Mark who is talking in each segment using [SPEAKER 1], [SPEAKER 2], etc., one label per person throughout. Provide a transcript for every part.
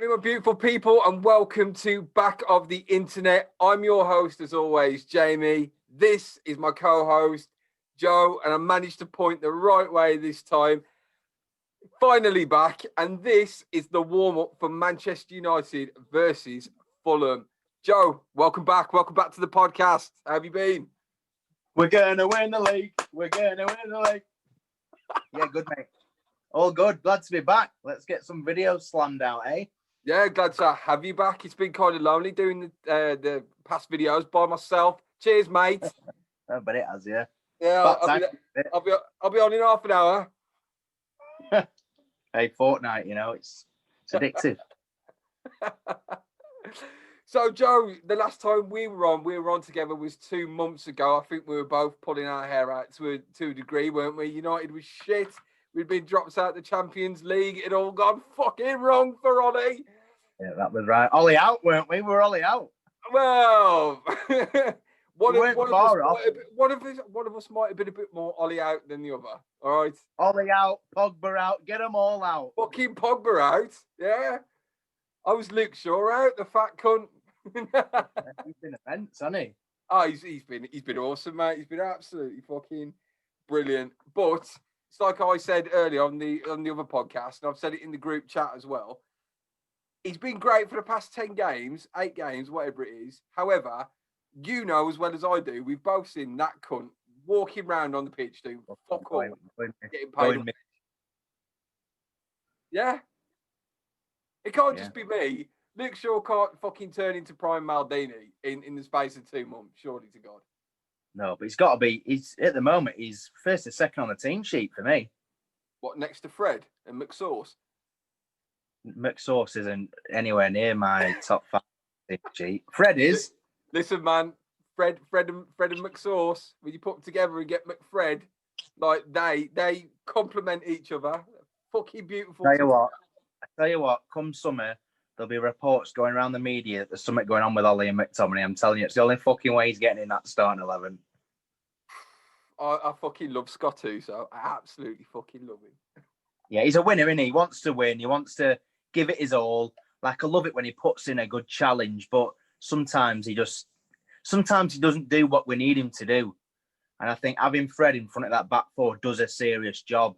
[SPEAKER 1] happening, my beautiful people, and welcome to Back of the Internet. I'm your host, as always, Jamie. This is my co-host, Joe, and I managed to point the right way this time. Finally back, and this is the warm-up for Manchester United versus Fulham. Joe, welcome back. Welcome back to the podcast. How have you been?
[SPEAKER 2] We're going to win the league. We're going to win the league. Yeah, good, mate. All good. Glad to be back. Let's get some videos slammed out, eh?
[SPEAKER 1] Yeah, glad to have you back. It's been kind of lonely doing the past videos by myself. Cheers, mate.
[SPEAKER 2] I bet it has, yeah.
[SPEAKER 1] Yeah, I'll be on in half an hour.
[SPEAKER 2] Hey, Fortnite, you know, it's addictive.
[SPEAKER 1] So, Joe, the last time we were on together was 2 months ago. I think we were both pulling our hair out to a degree, weren't we? United was shit. We'd been dropped out of the Champions League. It all gone fucking wrong for Ollie.
[SPEAKER 2] Yeah, that was right. Ollie out, weren't we? We were Ollie out.
[SPEAKER 1] Well, one of us might have been a bit more Ollie out than the other. All right.
[SPEAKER 2] Ollie out, Pogba out, get them all out.
[SPEAKER 1] Fucking Pogba out. Yeah. I was Luke Shaw out, the fat cunt.
[SPEAKER 2] He's been immense, hasn't he?
[SPEAKER 1] Oh, he's been awesome, mate. He's been absolutely fucking brilliant. But it's like I said earlier on the other podcast, and I've said it in the group chat as well. He's been great for the past 10 games, 8 games, whatever it is. However, you know as well as I do, we've both seen that cunt walking around on the pitch doing fuck all, getting paid. Yeah. It can't just be me. Luke Shaw can't fucking turn into Prime Maldini in the space of 2 months, surely to God.
[SPEAKER 2] No, but he's got to be. He's at the moment. He's first or second on the team sheet for me.
[SPEAKER 1] What, next to Fred and McSauce?
[SPEAKER 2] McSauce isn't anywhere near my top 5 team sheet. Fred is.
[SPEAKER 1] Listen, man. Fred and McSauce. When you put them together and get McFred, like they complement each other. Fucking beautiful.
[SPEAKER 2] Tell you what. Come summer, there'll be reports going around the media that there's something going on with Ollie and McTominay. I'm telling you, it's the only fucking way he's getting in that starting 11.
[SPEAKER 1] I fucking love Scotty, so I absolutely fucking love him.
[SPEAKER 2] Yeah, he's a winner, isn't he? He wants to win. He wants to give it his all. Like, I love it when he puts in a good challenge, but sometimes he doesn't do what we need him to do. And I think having Fred in front of that back four does a serious job.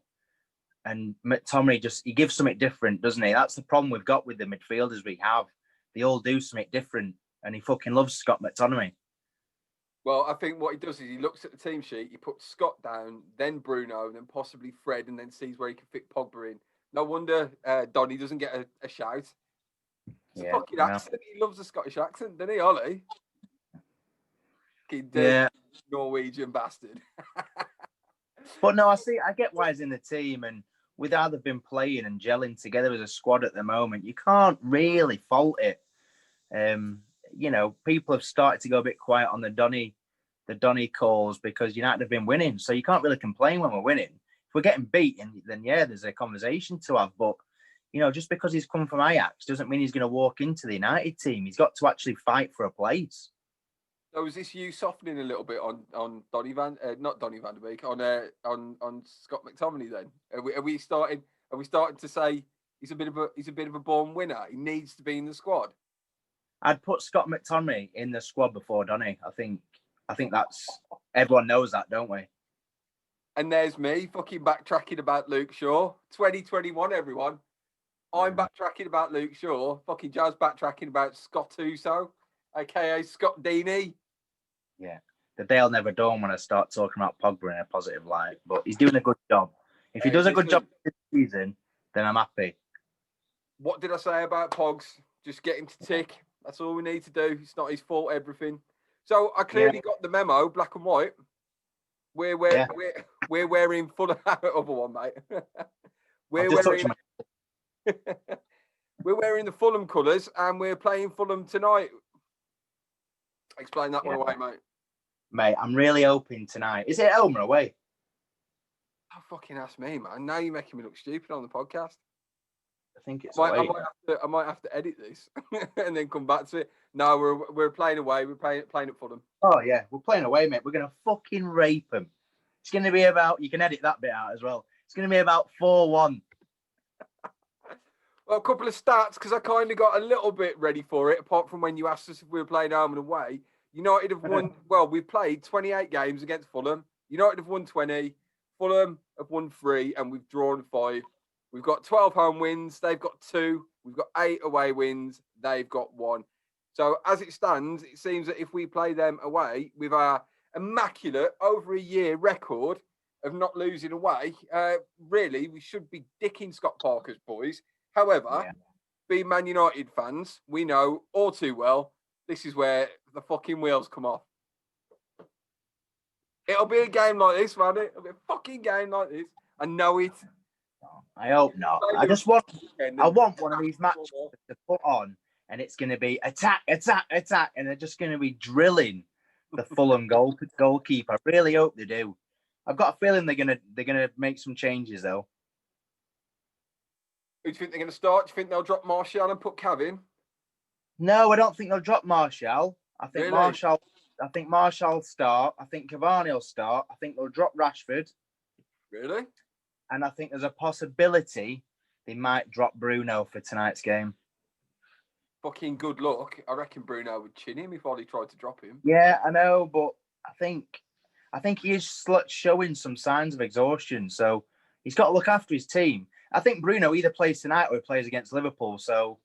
[SPEAKER 2] And McTominay he gives something different, doesn't he? That's the problem we've got with the midfielders we have. They all do something different, and he fucking loves Scott McTominay. Well,
[SPEAKER 1] I think what he does is he looks at the team sheet, he puts Scott down, then Bruno, then possibly Fred, and then sees where he can fit Pogba in. No wonder Donny doesn't get a shout. It's a fucking accent. He loves the Scottish accent, doesn't he, Ollie? Fucking Norwegian bastard.
[SPEAKER 2] But no, I get why he's in the team, and with how they've been playing and gelling together as a squad at the moment, you can't really fault it. You know, people have started to go a bit quiet on the Donny calls because United have been winning, so you can't really complain when we're winning. If we're getting beaten, then yeah, there's a conversation to have. But you know, just because he's come from Ajax doesn't mean he's going to walk into the United team. He's got to actually fight for a place.
[SPEAKER 1] So is this you softening a little bit on not Donny van de Beek, on Scott McTominay then? Are we starting to say he's a bit of a born winner? He needs to be in the squad.
[SPEAKER 2] I'd put Scott McTominay in the squad before Donny. I think that's everyone knows that, don't we?
[SPEAKER 1] And there's me fucking backtracking about Luke Shaw. 2021, everyone. I'm backtracking about Luke Shaw. Fucking Jazz backtracking about Scott Uso, aka Scott Deeney.
[SPEAKER 2] Yeah, the day will never dawn when I start talking about Pogba in a positive light. But he's doing a good job. If he does a good job this season, then I'm happy.
[SPEAKER 1] What did I say about Pogs? Just get him to tick. That's all we need to do. It's not his fault, everything. So I clearly got the memo, black and white. We're wearing Fulham. Other one, mate. We're wearing the Fulham colours, and we're playing Fulham tonight. Explain that one away, mate.
[SPEAKER 2] Mate, I'm really hoping tonight. Is it at home or away?
[SPEAKER 1] Oh, fucking ask me, man. Now you're making me look stupid on the podcast.
[SPEAKER 2] I think it's away.
[SPEAKER 1] I might have to edit this and then come back to it. No, we're playing away. We're playing at Fulham.
[SPEAKER 2] Oh, yeah. We're playing away, mate. We're going to fucking rape them. It's going to be about... You can edit that bit out as well. It's going to be about 4-1.
[SPEAKER 1] Well, a couple of stats, because I kind of got a little bit ready for it, apart from when you asked us if we were playing home and away. United have won, well, we've played 28 games against Fulham. United have won 20. Fulham have won 3, and we've drawn 5. We've got 12 home wins. They've got 2. We've got 8 away wins. They've got 1. So as it stands, it seems that if we play them away with our immaculate over a year record of not losing away, really, we should be dicking Scott Parker's boys. However, being Man United fans, we know all too well this is where the fucking wheels come off. It'll be a game like this, man. It'll be a fucking game like this. I know it.
[SPEAKER 2] I hope not. I want one of these matches to put on, and it's going to be attack, attack, attack, and they're just going to be drilling the Fulham goalkeeper. I really hope they do. I've got a feeling they're gonna make some changes though.
[SPEAKER 1] Who do you think they're going to start? Do you think they'll drop Martial and put Cav in?
[SPEAKER 2] No, I don't think they'll drop Martial. I think
[SPEAKER 1] Really?
[SPEAKER 2] Martial will start. I think Cavani will start. I think they'll drop Rashford.
[SPEAKER 1] Really?
[SPEAKER 2] And I think there's a possibility they might drop Bruno for tonight's game.
[SPEAKER 1] Fucking good luck. I reckon Bruno would chin him if Ollie tried to drop him.
[SPEAKER 2] Yeah, I know, but I think he is showing some signs of exhaustion. So he's got to look after his team. I think Bruno either plays tonight or he plays against Liverpool. So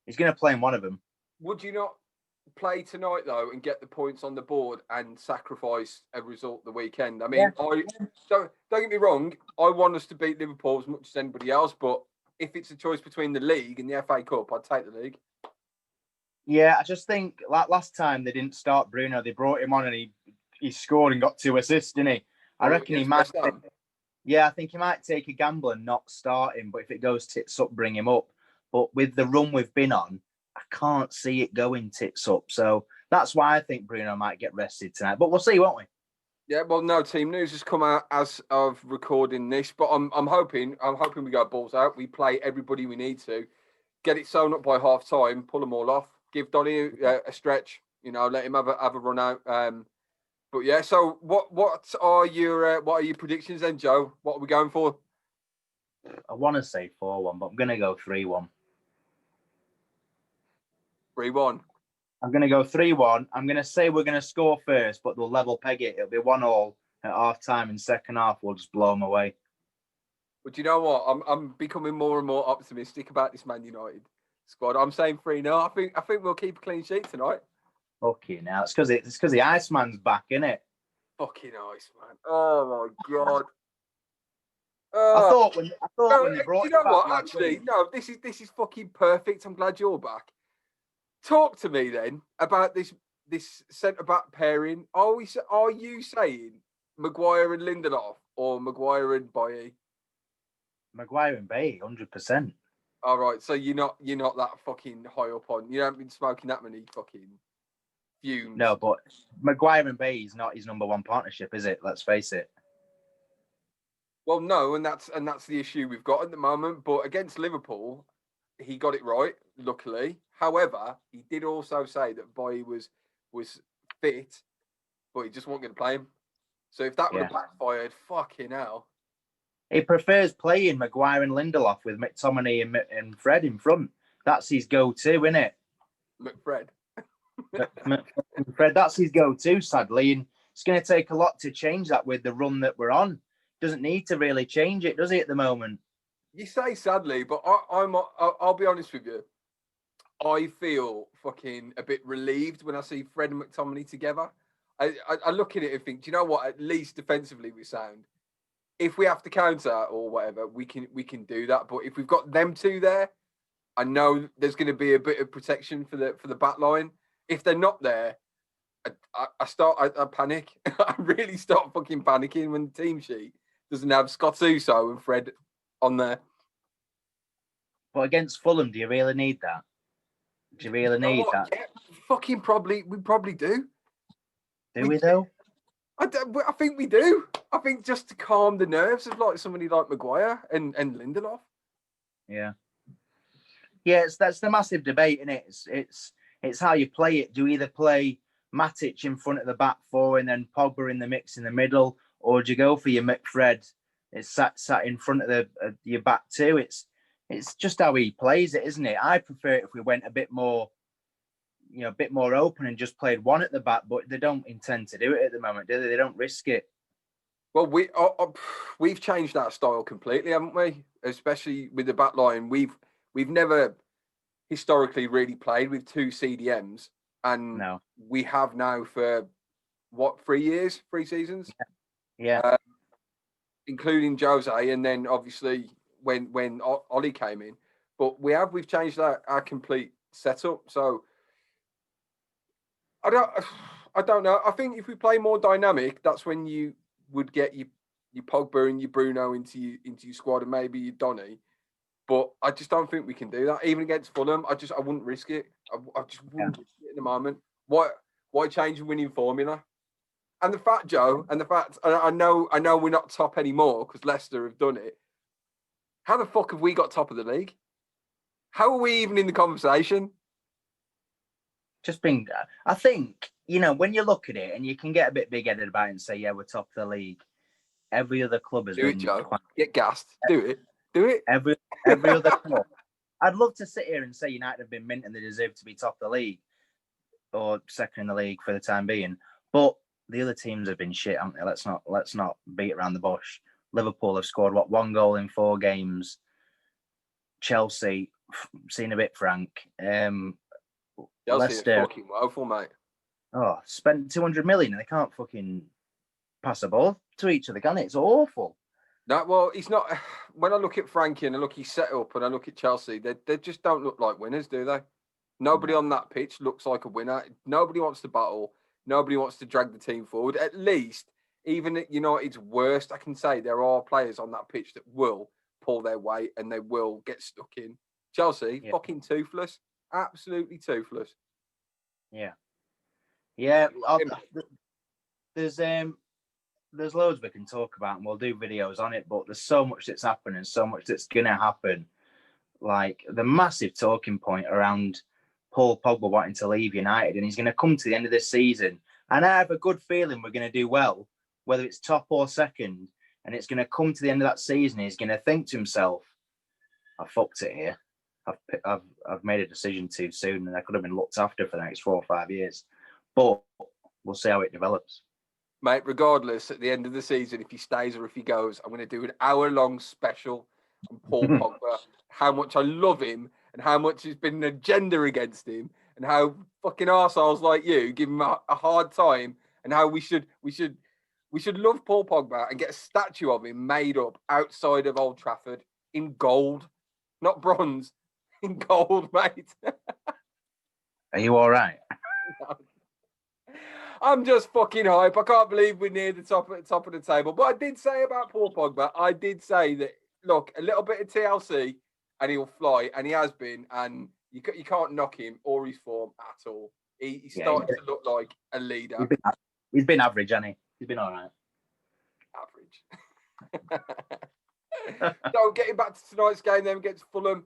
[SPEAKER 2] he's going to play in one of them.
[SPEAKER 1] Would you not play tonight, though, and get the points on the board and sacrifice a result the weekend? I mean, don't get me wrong. I want us to beat Liverpool as much as anybody else. But if it's a choice between the league and the FA Cup, I'd take the league.
[SPEAKER 2] Yeah, I just think like last time they didn't start Bruno. They brought him on and he scored and got 2 assists, didn't he? I reckon he might. Yeah, I think he might take a gamble and not start him. But if it goes tits up, bring him up. But with the run we've been on, I can't see it going tits up. So that's why I think Bruno might get rested tonight. But we'll see, won't we?
[SPEAKER 1] Yeah, well, no team news has come out as of recording this, but I'm hoping we go balls out. We play everybody we need to, get it sewn up by half time, pull them all off, give Donny a stretch, let him have a run out. But yeah, so what are your predictions then, Joe? What are we going for?
[SPEAKER 2] I want to say 4-1, but I'm going to go 3-1.
[SPEAKER 1] 3-1.
[SPEAKER 2] I'm going to go 3-1. I'm going to say we're going to score first, but they'll level peg it. It'll be 1-1 at half time. In second half, we'll just blow them away.
[SPEAKER 1] But you know what? I'm becoming more and more optimistic about this Man United squad. I'm saying 3-0. I think we'll keep a clean sheet tonight.
[SPEAKER 2] Okay, now it's because the Iceman's back, isn't it?
[SPEAKER 1] Fucking Iceman! Oh my god!
[SPEAKER 2] I thought when they brought.
[SPEAKER 1] You know what? Actually, no. This is fucking perfect. I'm glad you're back. Talk to me then about this centre back pairing. Are you saying Maguire and Lindelof or Maguire and Bailly?
[SPEAKER 2] Maguire and Bailly, 100%.
[SPEAKER 1] All right, so you're not that fucking high up on. You haven't been smoking that many fucking fumes.
[SPEAKER 2] No, but Maguire and Bailly is not his number one partnership, is it? Let's face it.
[SPEAKER 1] Well, no, and that's the issue we've got at the moment. But against Liverpool, he got it right, luckily. However, he did also say that Bailly was fit, but he just wasn't going to play him. So if that would have backfired, fucking hell.
[SPEAKER 2] He prefers playing Maguire and Lindelof with McTominay and Fred in front. That's his go-to, isn't it?
[SPEAKER 1] McFred.
[SPEAKER 2] Fred, that's his go-to, sadly. And it's going to take a lot to change that with the run that we're on. Doesn't need to really change it, does he, at the moment?
[SPEAKER 1] You say sadly, but I'll be honest with you. I feel fucking a bit relieved when I see Fred and McTominay together. I look at it and think, do you know what? At least defensively we sound. If we have to counter or whatever, we can do that. But if we've got them two there, I know there's going to be a bit of protection for the back line. If they're not there, I panic. I really start fucking panicking when the team sheet doesn't have Scott Uso and Fred on there.
[SPEAKER 2] But against Fulham, do you really need that? Do you really need that?
[SPEAKER 1] Yeah, fucking probably. We probably do.
[SPEAKER 2] Do we though?
[SPEAKER 1] I think we do. I think just to calm the nerves of like somebody like Maguire and Lindelof.
[SPEAKER 2] Yeah. Yeah, that's the massive debate, isn't it? It's how you play it. Do you either play Matic in front of the back four and then Pogba in the mix in the middle, or do you go for your McFred? It's sat in front of your back two. It's just how he plays it, isn't it? I prefer it if we went a bit more open and just played one at the back, but they don't intend to do it at the moment, do they? They don't risk it.
[SPEAKER 1] Well, we've changed our style completely, haven't we? Especially with the back line. We've never historically really played with two CDMs, and we have now for what, 3 seasons?
[SPEAKER 2] Yeah.
[SPEAKER 1] Including Jose, and then obviously when Ollie came in. But we've changed our complete setup. So I don't know. I think if we play more dynamic, that's when you would get your Pogba and your Bruno into your squad, and maybe your Donny. But I just don't think we can do that. Even against Fulham, I wouldn't risk it. I just wouldn't risk it in the moment. Why change a winning formula? And the fact, Joe, I know we're not top anymore because Leicester have done it. How the fuck have we got top of the league? How are we even in the conversation?
[SPEAKER 2] I think, when you look at it and you can get a bit big-headed about it and say, yeah, we're top of the league. Every other club has been...
[SPEAKER 1] Do it, Joe. Get gassed. Do it.
[SPEAKER 2] Every other club. I'd love to sit here and say United have been mint and they deserve to be top of the league or second in the league for the time being. But the other teams have been shit, haven't they? Let's not beat around the bush. Liverpool have scored, 1 goal in 4 games. Chelsea, seen a bit frank.
[SPEAKER 1] Leicester, fucking woeful, mate.
[SPEAKER 2] Oh, spent 200 million and they can't fucking pass a ball to each other, can it? It's awful.
[SPEAKER 1] No, well, he's not. When I look at Frankie and I look at his setup and I look at Chelsea, they just don't look like winners, do they? Nobody on that pitch looks like a winner. Nobody wants to battle. Nobody wants to drag the team forward. At least, even at United's worst, I can say there are players on that pitch that will pull their weight and they will get stuck in. Chelsea, fucking toothless. Absolutely toothless.
[SPEAKER 2] Yeah. There's loads we can talk about and we'll do videos on it, but there's so much that's happening, so much that's gonna happen. Like the massive talking point around Paul Pogba wanting to leave United, and he's gonna come to the end of this season. And I have a good feeling we're gonna do well, whether it's top or second, and it's gonna come to the end of that season. He's gonna think to himself, I fucked it here. I've made a decision too soon, and I could have been looked after for the next 4 or 5 years. But we'll see how it develops.
[SPEAKER 1] Mate, regardless, at the end of the season, if he stays or if he goes, I'm going to do an hour-long special on Paul Pogba, how much I love him and how much there's been an agenda against him and how fucking arseholes like you give him a hard time and how we should love Paul Pogba and get a statue of him made up outside of Old Trafford in gold, not bronze, in gold, mate.
[SPEAKER 2] Are you all right?
[SPEAKER 1] I'm just fucking hype. I can't believe we're near the top of the table. But I did say about Paul Pogba, I did say that, look, a little bit of TLC and he'll fly, and he has been, and you can't knock him or his form at all. He's starting to look like a leader.
[SPEAKER 2] He's been average, hasn't he? He's been all right.
[SPEAKER 1] Average. So getting back to tonight's game then against Fulham,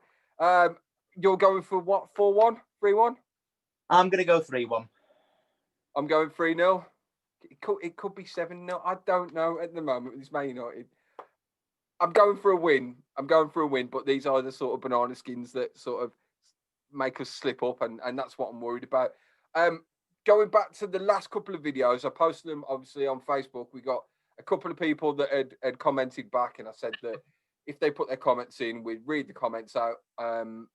[SPEAKER 1] you're going for what, 4-1, 3-1?
[SPEAKER 2] I'm going to go 3-1.
[SPEAKER 1] I'm going 3-0. It could be 7-0. I don't know at the moment with this Man United. I'm going for a win. But these are the sort of banana skins that sort of make us slip up, and that's what I'm worried about. Going back to the last couple of videos, I posted them obviously on Facebook. We got a couple of people that had commented back, and I said that if they put their comments in, we'd read the comments out on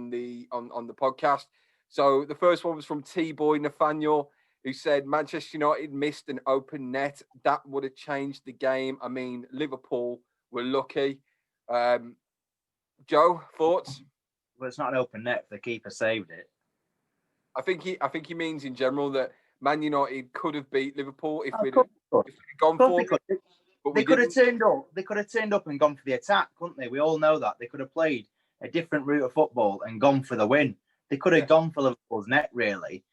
[SPEAKER 1] the podcast. So the first one was from T-Boy Nathaniel, who said Manchester United missed an open net. That would have changed the game. I mean, Liverpool were lucky. Joe, thoughts?
[SPEAKER 2] Well, it's not an open net. The keeper saved it.
[SPEAKER 1] I think he means in general that Man United could have beat Liverpool if we'd gone for it.
[SPEAKER 2] They could have turned up. They could have turned up and gone for the attack, couldn't they? We all know that. They could have played a different route of football and gone for the win. They could have gone for Liverpool's net, really.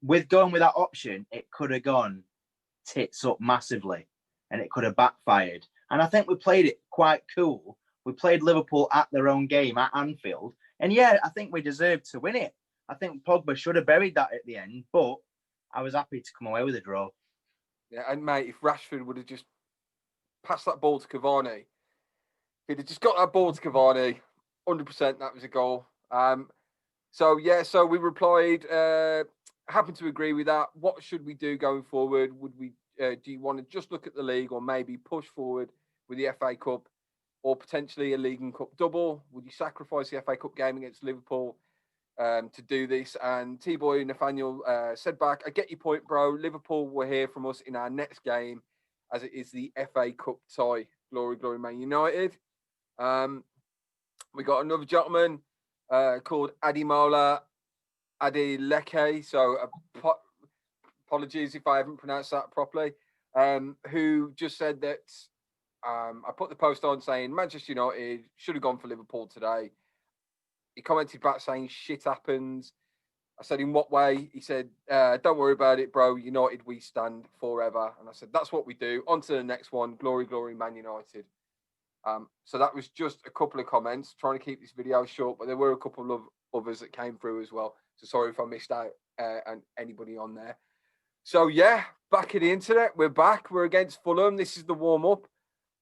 [SPEAKER 2] With going with that option, it could have gone tits up massively and it could have backfired. And I think we played it quite cool. We played Liverpool at their own game at Anfield. And yeah, I think we deserved to win it. I think Pogba should have buried that at the end, but I was happy to come away with a draw.
[SPEAKER 1] Yeah, and mate, if Rashford would have just passed that ball to Cavani, if he'd have just got that ball to Cavani, 100% that was a goal. So we replied, happen to agree with that. What should we do going forward? Would we do you want to just look at the league, or maybe push forward with the FA Cup, or potentially a League and Cup double? Would you sacrifice the FA Cup game against Liverpool to do this? And T-Boy Nathaniel said back, I get your point, bro. Liverpool will hear from us in our next game, as it is the FA Cup tie. Glory, glory, Man United. We got another gentleman called Adimola Adeleke. So apologies if I haven't pronounced that properly. Who just said that I put the post on saying Manchester United should have gone for Liverpool today. He commented back saying shit happens. I said, in what way? He said, don't worry about it, bro. United, we stand forever. And I said, that's what we do. On to the next one. Glory, glory, Man United. So that was just a couple of comments, trying to keep this video short, but there were a couple of others that came through as well. So sorry if I missed out and anybody on there. So yeah, back at the internet. We're back. We're against Fulham. This is the warm-up.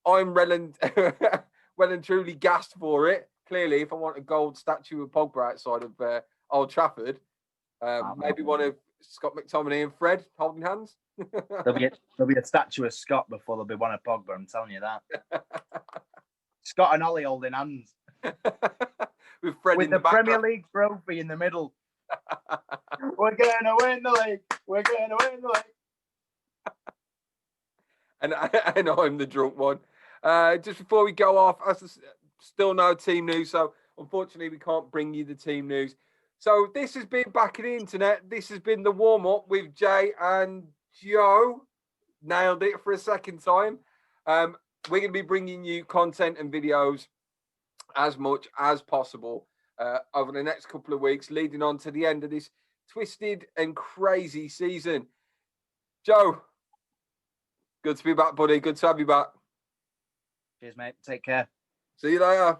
[SPEAKER 1] I'm well and truly gassed for it. Clearly, if I want a gold statue of Pogba outside of Old Trafford, maybe one of Scott McTominay and Fred holding hands.
[SPEAKER 2] There'll be a statue of Scott before there'll be one of Pogba, I'm telling you that. Scott and Ollie holding hands.
[SPEAKER 1] With Fred
[SPEAKER 2] with
[SPEAKER 1] in
[SPEAKER 2] the
[SPEAKER 1] background.
[SPEAKER 2] Premier League trophy in the middle. We're going to win the league. We're going to win the league.
[SPEAKER 1] And I'm the drunk one. Just before we go off, still no team news, so unfortunately we can't bring you the team news. So this has been Back at the Internet. This has been the warm-up with Jay and Joe. Nailed it for a second time. We're going to be bringing you content and videos as much as possible over the next couple of weeks, leading on to the end of this twisted and crazy season. Joe, good to be back, buddy. Good to have you back.
[SPEAKER 2] Cheers, mate. Take care.
[SPEAKER 1] See you later.